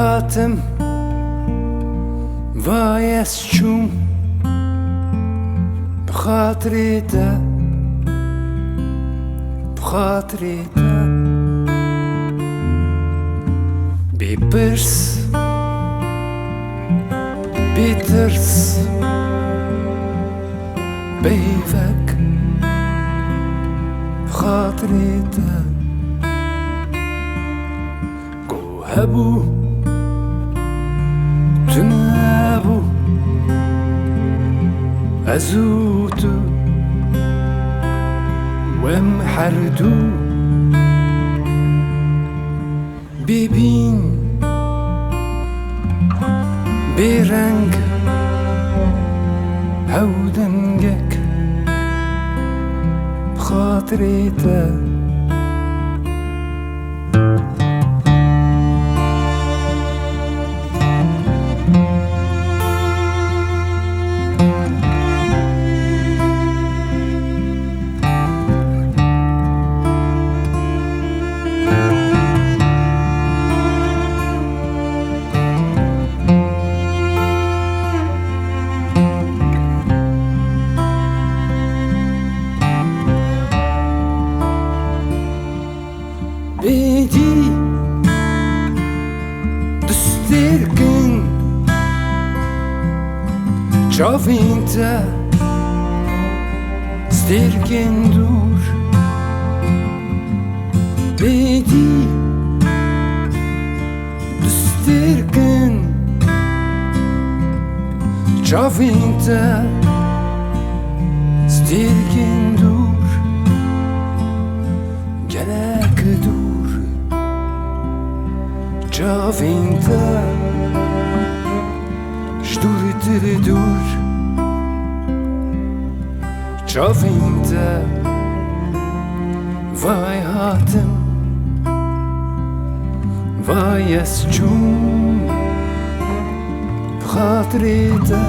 هاتم وای از چوم بخاطری ده بخاطری ده بیپرس بیترس بیفک بخاطری ده گو هبو تنابو أزوت ومحردو ببين برنگ هودنگك بخاطري ده Bedi Dustyrken Çavinta Styrken dur Bedi Dustyrken Çavinta Styrken dur Gelek dur Çavinta Jdurit dur Çavinta Vay hatım Vay esçum Bxatrita